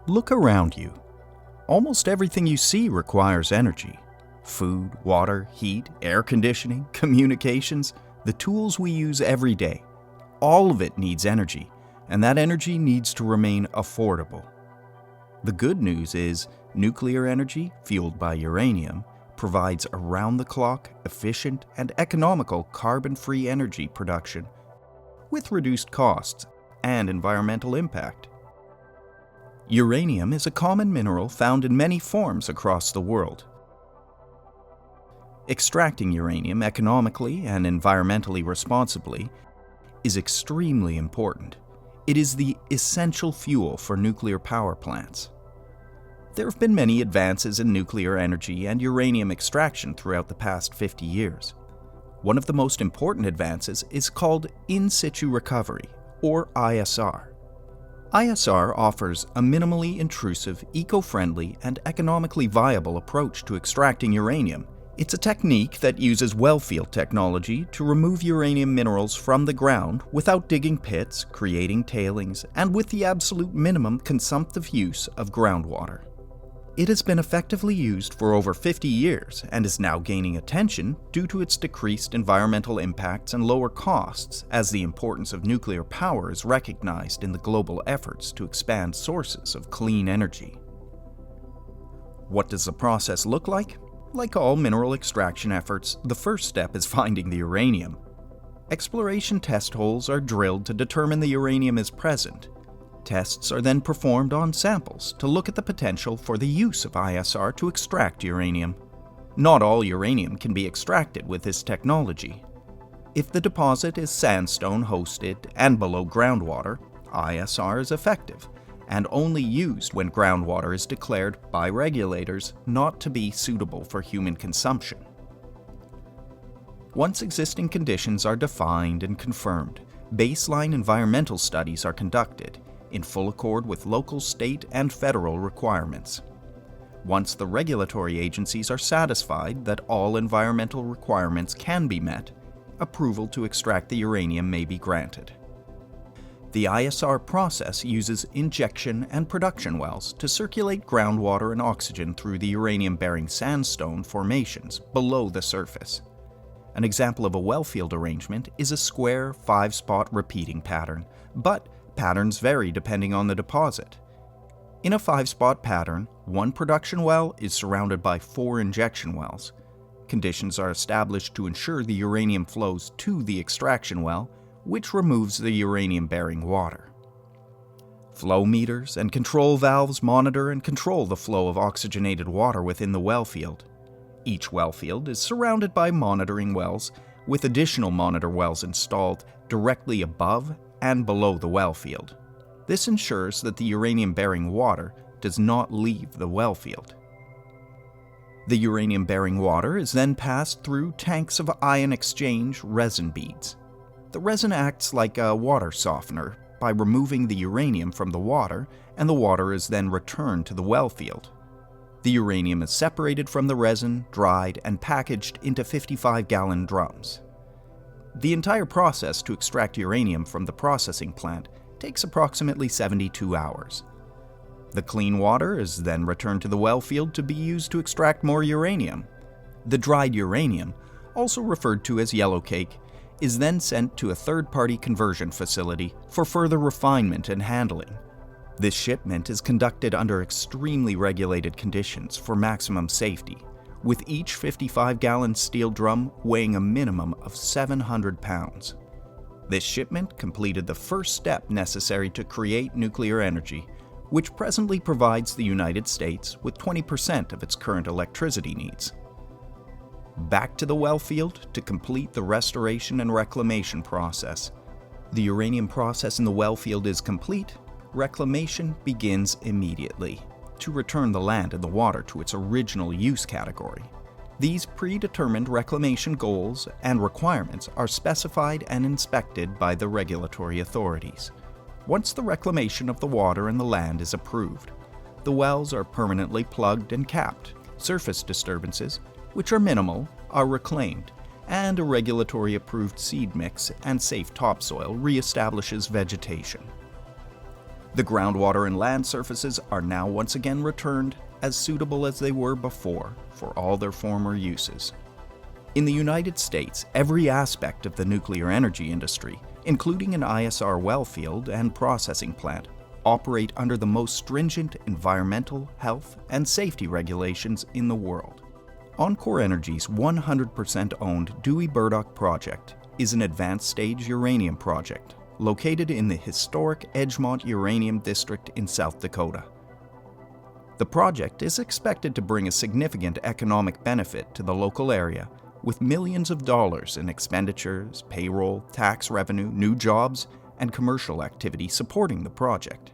Look around you. Almost everything you see requires energy. Food, water, heat, air conditioning, communications, the tools we use every day. All of it needs energy, and that energy needs to remain affordable. The good news is nuclear energy, fueled by uranium, provides around-the-clock, efficient, and economical carbon-free energy production with reduced costs and environmental impact. Uranium is a common mineral found in many forms across the world. Extracting uranium economically and environmentally responsibly is extremely important. It is the essential fuel for nuclear power plants. There have been many advances in nuclear energy and uranium extraction throughout the past 50 years. One of the most important advances is called In-Situ Recovery, or ISR. ISR offers a minimally intrusive, eco-friendly, and economically viable approach to extracting uranium. It's a technique that uses wellfield technology to remove uranium minerals from the ground without digging pits, creating tailings, and with the absolute minimum consumptive use of groundwater. It has been effectively used for over 50 years and is now gaining attention due to its decreased environmental impacts and lower costs, as the importance of nuclear power is recognized in the global efforts to expand sources of clean energy. What does the process look like? Like all mineral extraction efforts, the first step is finding the uranium. Exploration test holes are drilled to determine the uranium is present. Tests are then performed on samples to look at the potential for the use of ISR to extract uranium. Not all uranium can be extracted with this technology. If the deposit is sandstone hosted and below groundwater, ISR is effective and only used when groundwater is declared by regulators not to be suitable for human consumption. Once existing conditions are defined and confirmed, baseline environmental studies are conducted in full accord with local, state, and federal requirements. Once the regulatory agencies are satisfied that all environmental requirements can be met, approval to extract the uranium may be granted. The ISR process uses injection and production wells to circulate groundwater and oxygen through the uranium-bearing sandstone formations below the surface. An example of a wellfield arrangement is a square 5-spot repeating pattern, but patterns vary depending on the deposit. In a 5-spot pattern, one production well is surrounded by 4 injection wells. Conditions are established to ensure the uranium flows to the extraction well, which removes the uranium-bearing water. Flow meters and control valves monitor and control the flow of oxygenated water within the wellfield. Each wellfield is surrounded by monitoring wells, with additional monitor wells installed directly above and below the wellfield. This ensures that the uranium-bearing water does not leave the wellfield. The uranium-bearing water is then passed through tanks of ion exchange resin beads. The resin acts like a water softener by removing the uranium from the water, and the water is then returned to the wellfield. The uranium is separated from the resin, dried, and packaged into 55-gallon drums. The entire process to extract uranium from the processing plant takes approximately 72 hours. The clean water is then returned to the wellfield to be used to extract more uranium. The dried uranium, also referred to as yellowcake, is then sent to a third-party conversion facility for further refinement and handling. This shipment is conducted under extremely regulated conditions for maximum safety, with each 55-gallon steel drum weighing a minimum of 700 pounds. This shipment completed the first step necessary to create nuclear energy, which presently provides the United States with 20% of its current electricity needs. Back to the wellfield to complete the restoration and reclamation process. The uranium process in the wellfield is complete. Reclamation begins immediately to return the land and the water to its original use category. These predetermined reclamation goals and requirements are specified and inspected by the regulatory authorities. Once the reclamation of the water and the land is approved, the wells are permanently plugged and capped. Surface disturbances, which are minimal, are reclaimed, and a regulatory approved seed mix and safe topsoil reestablishes vegetation. The groundwater and land surfaces are now once again returned as suitable as they were before for all their former uses. In the United States, every aspect of the nuclear energy industry, including an ISR wellfield and processing plant, operate under the most stringent environmental, health, and safety regulations in the world. Encore Energy's 100% owned Dewey Burdock project is an advanced stage uranium project located in the historic Edgemont Uranium District in South Dakota. The project is expected to bring a significant economic benefit to the local area, with millions of dollars in expenditures, payroll, tax revenue, new jobs, and commercial activity supporting the project.